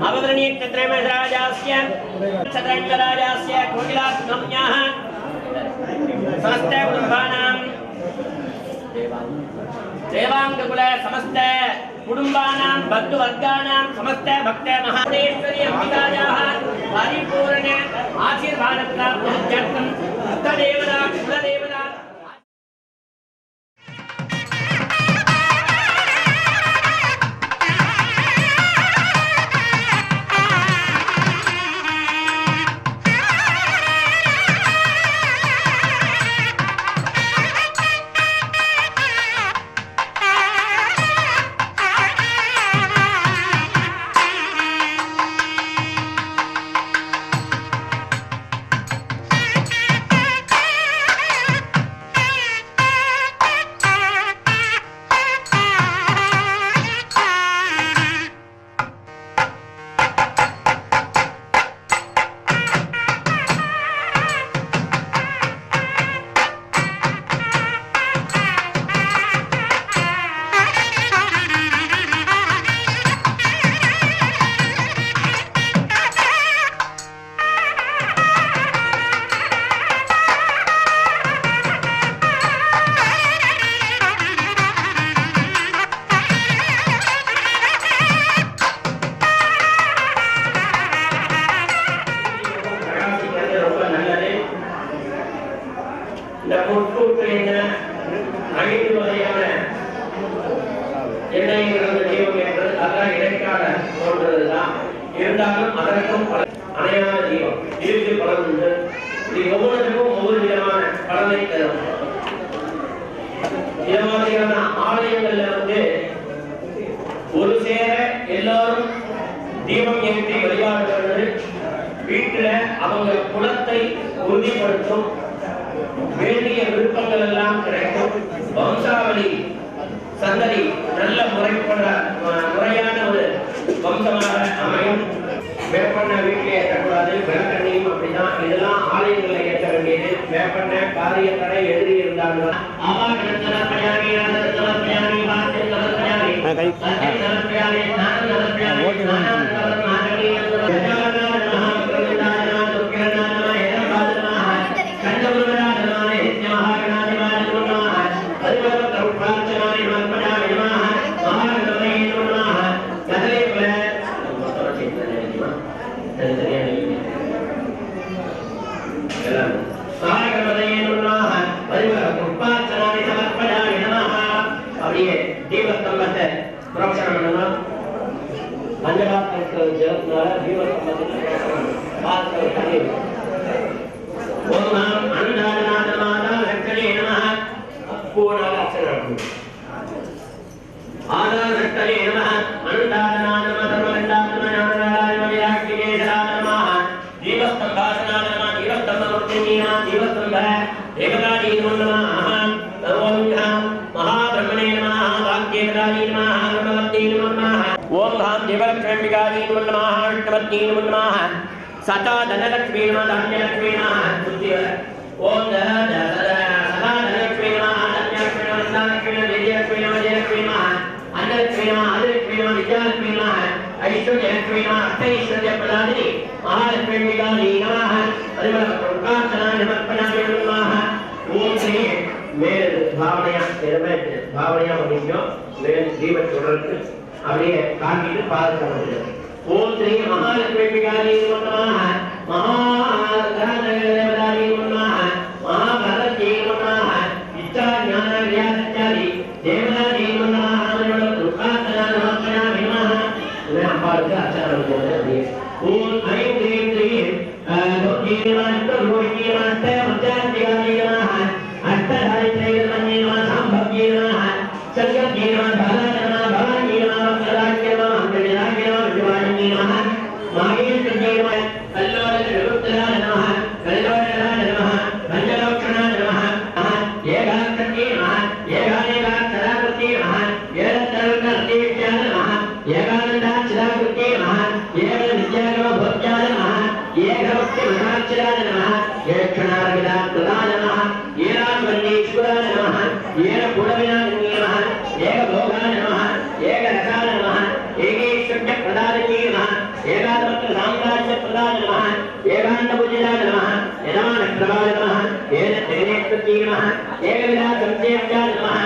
अवतरणीयत्रयमराजास्य चतुरङ्गराजास्य कोकिलात्मन्याः समस्त कुटुम्बानां देवांगकुल समस्त कुटुम्बानां बन्धुवर्गाणां समस्त भक्त महादेश्वरी अंबिकायाः परिपूर्ण आशीर्वादप्राप्त्यर्थं भक्तदेवता कुलदेवता ஒரு சேர எல்லாரும் தீபம் ஏற்றி வழிபாடுகிறது வீட்டில அவங்க குலத்தை உறுதிப்படுத்தும் வேண்டிய விருப்பங்கள் எல்லாம் கிடைக்கும் வம்சாவளி சந்ததி நல்ல முறையான ஒரு வம்சமாக அமையும் வேப்பண்ண வீட்டிலே ஏற்றக்கூடாது விளக்கண்ணையும் அப்படிதான் இதெல்லாம் ஆலயங்களை ஏற்ற வேண்டியது வேப்பண்ண காரிய தடை எழுதி இருந்தாலும் सता धनलक्ष्मी नमः धान्यलक्ष्मी नमः ओम सदा धनलक्ष्मी नमः धान्यलक्ष्मी नमः धनलक्ष्मी नमः विजयलक्ष्मी नमः जयलक्ष्मी नमः अन्नलक्ष्मी नमः आदिलक्ष्मी नमः विद्यालक्ष्मी नमः ऐश्वर्यलक्ष्मी नमः अष्टैश्वर्यप्रदायिनी महालक्ष्मी नमः परिमलप्रार्थनाय समर्पयामि नमः ओम श्री मेल भावनया भावनया मनियो मेल जीवन தொடர்ந்து அப்படியே காட்டிட்டு பாதத்தை ओम श्री महालक्ष्मी विकाली नमः महागणदेवतारी नमः महाभारती नमः इच्छा ज्ञान क्रियाचारी देवतारी नमः दुर्गातना नमः मैं अपार का आचार्य बोलते हैं ओम ऐं ह्रीं श्रीं दोजीनमस्तुर्भुजी नमस्ते मज्जान्तिकाली नमः अष्टधारित्रै नमः सांभव्ये नमः संगत्ये नमः बालाय नमः भवानी नमः वक्रराज्ञे नमः अंतर्याज्ञे नमः एक प्रभाय नमः येन त्रिनेत्रज्ञे नमः एकविलासं चेत्या नमः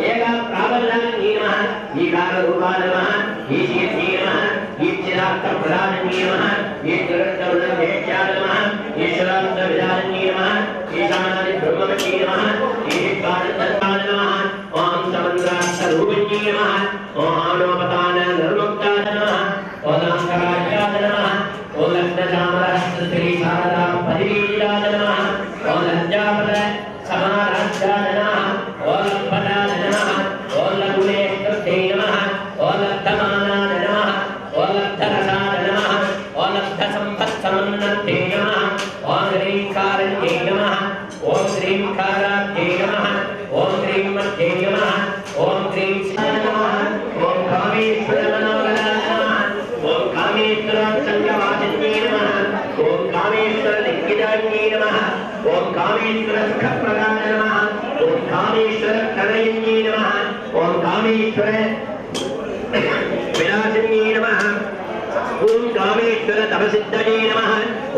एका प्राबल्यान्ये नमः ईकाररूपाय नमः ईशीर्षे नमः ईक्षिरार्थप्रधानन्ये नमः ईश्वरन्तवृद्धेत्याय नमः ईश्वरान्तविधानन्ये नमः ईशानादिब्रह्मवत्ये नमः ईश्वरान्तर्वाय नमः ॐ समन्द्रार्थरूपिण्ये नमः ॐ आनोपतान निर्मुक्ताय नमः ॐ अंकराज्याय नमः ॐ लग्नचामरश्री शारदा परिवीराय नमः ॐ लज्जापद समाराध्याय नमः ॐ लम्बनाय नमः ॐ लघुनेष्ठे नमः ॐ लब्धमानाय नमः ॐ लब्धरसाय नमः ॐ लब्धसम्पत्समन्नते नमः ॐ ह्रीं कारण्ये नमः ॐ ह्रीं काराब्धे नमः ॐ ह्रीं मध्ये नमः ॐ ह्रीं शिवाय नमः ॐ कामेश्वरमनोहराय नमः ॐ कामेश्वरसंयमाजन्ये नमः ॐ कामेश्वरलिङ्गिदान्ये नमः ॐ कामेश्वरसुखप्रदाय नमः ॐ कामेश्वरकनयन्ये नमः ॐ कामेश्वरविलासन्ये नमः ॐ कामेश्वरतपसिद्धये नमः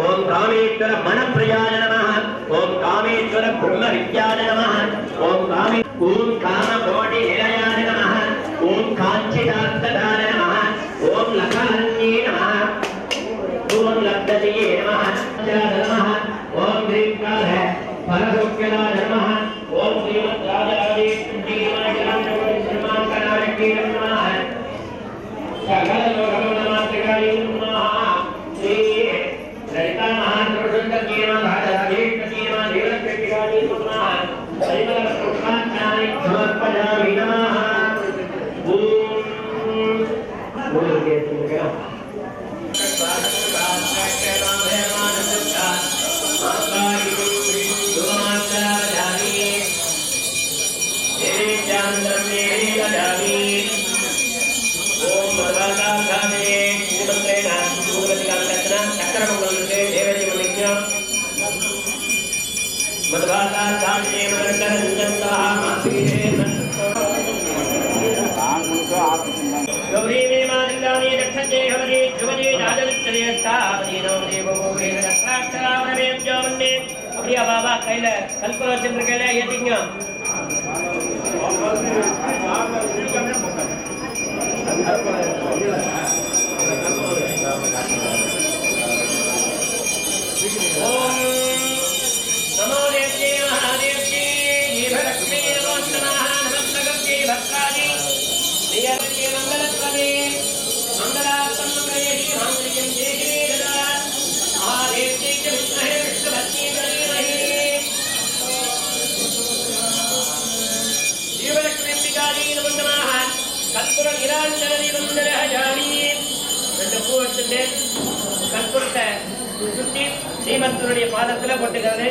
ॐ कामेश्वरमनप्रियाय नमः ॐ कामेश्वरब्रह्मविद्याय नमः ॐ कामकोटिनिलयाय नमः ॐ काञ्चिदार्थदाय नमः ॐ लखान्ये नमः ॐ लब्धये नमः ॐ ह्रींकाल परसौख्यदाय नमः ॐ श्रीमद्राजादेवीनाय नमः सकललोकमातृकाय नमः श्री ललिता महापुरुषोत्तमये नमः राजेश्वरी नमः देवत्वकाय नमः परिमलपुष्पाञ्जलि समर्पयामि नमः गौरी मे मादिलानी रक्षते हवरे जुवने राजलित्रयस्तावदीनो देवो वेदशास्त्राक्षरावरमें जवन्ने அப்படியே बाबा கையில கல்பலோச்சன் கையில ஏத்திங்க ஓம் நமோ தேவ்யே மகாதேவ்யே ஜீவலக்ஷ்மீ நமோ நமः நமஸ்தகம்யே பக்தாதி நியமயே மங்களத்வமே மங்களார்த்தம் மங்களேஷி மாங்கல்யம் தேகிரே ததா மகாதேவ்யே च विद्महे विष्णुपत्नी धीमहि जीवलक्ष्मीम्बिकायै नमो नमः கற்பூர நிராஞ்சனி மந்திரஹஜாமி ரெண்டு பூ எடுத்துட்டு கற்பூரத்தை சுத்தி ஸ்ரீமந்தனுடைய பாதத்துல போட்டுக்கிறது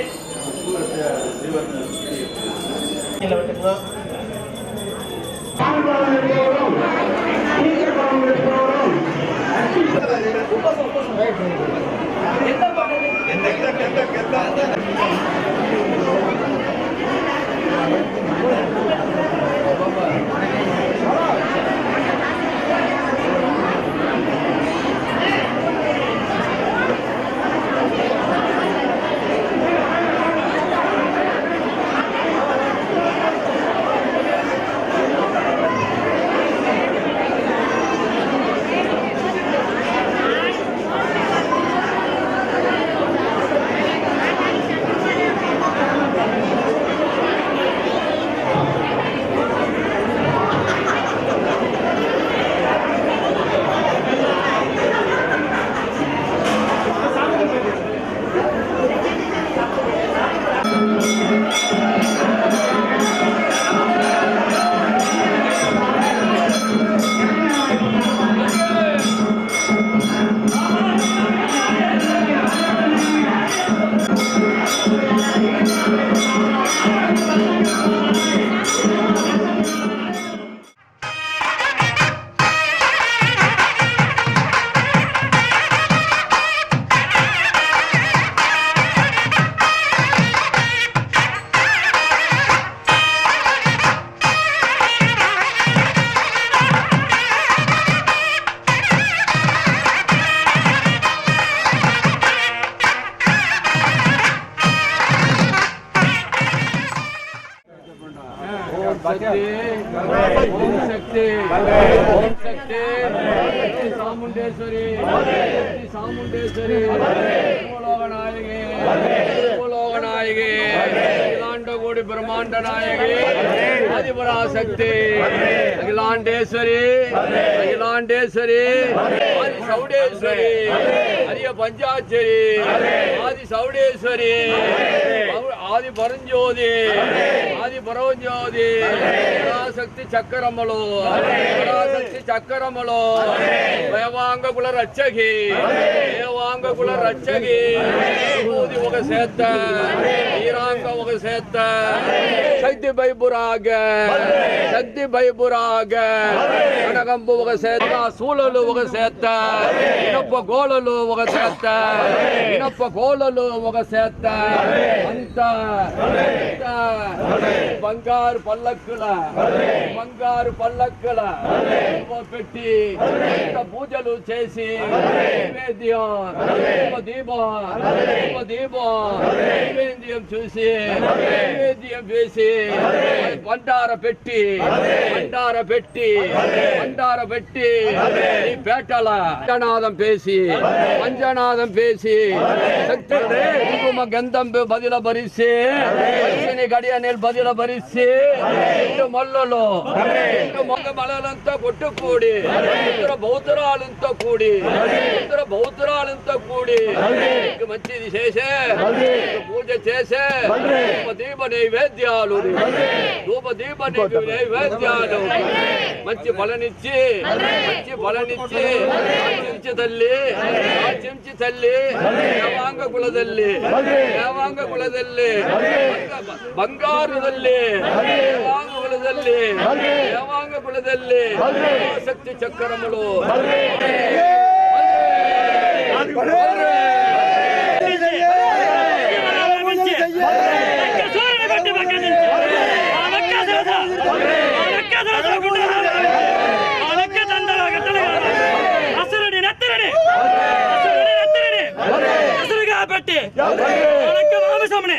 శక్తి ఓం శక్తి ఓం శక్తి చాముండేశ్వరి చాముండేశ్వరి భూలోకనాయకి భూలోకనాయకి అఖిలాండకోటి బ్రహ్మాండ నాయకి ఆదిపరాశక్తి అఖిలాండేశ్వరి అఖిలాండేశ్వరి ఆది సౌడేశ్వరి హరియ పంచాక్షరి ఆది సౌడేశ్వరి ఆది పరంజ్యోతి ఆది పరవంజ్యోతి పరాశక్తి చక్రములు పరాశక్తి చక్రములు దేవాంగకుల రచ్చకి దేవాంగకుల రచ్చకి విభూతి ఒక సేత్త వీరాంగ ఒక సేత్త శక్తి బైబురాగ శక్తి బైబురాగ కనకంబు ఒక సేత్త సూళలు ఒక సేత్త ఇనప్ప గోళలు ఒక సేత్త ఇనప్ప గోళలు ఒక సేత్త అంత బంగారు పల్లక్కుల పెట్టి పూజలు చేసి నైవేద్యం చూసి నైవేద్యం వేసి బండార పెట్టి ఈ పేటల పంచనాదం పేసి శక్తి కుంకుమ గంధం బదిల భరిసి గడియ నీళ్ళు బదిల భరిసి ఇంటి మల్లలో ఇంటి మొగ్గ మలలంతా కొట్టుకూడి ఇతర భౌతరాలంతా కూడి మంచిది చేసే పూజ చేసే దీప నైవేద్యాలు మంచి ఫలనిచ్చి చెంచి తల్లి దేవాంగ కులದಲ್ಲಿ ಬಂಗಾರದಲ್ಲಿ ದೇವಾಂಗಕುಲದಲ್ಲಿ ಶಕ್ತಿ ಚಕ್ರములు పెట్టి మాంసముని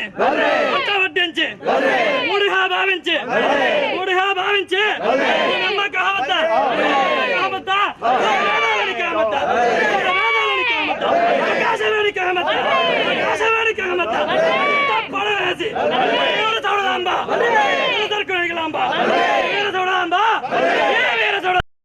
వడ్డించి మూడుగా భావించి పడవేసి తోడదాంబా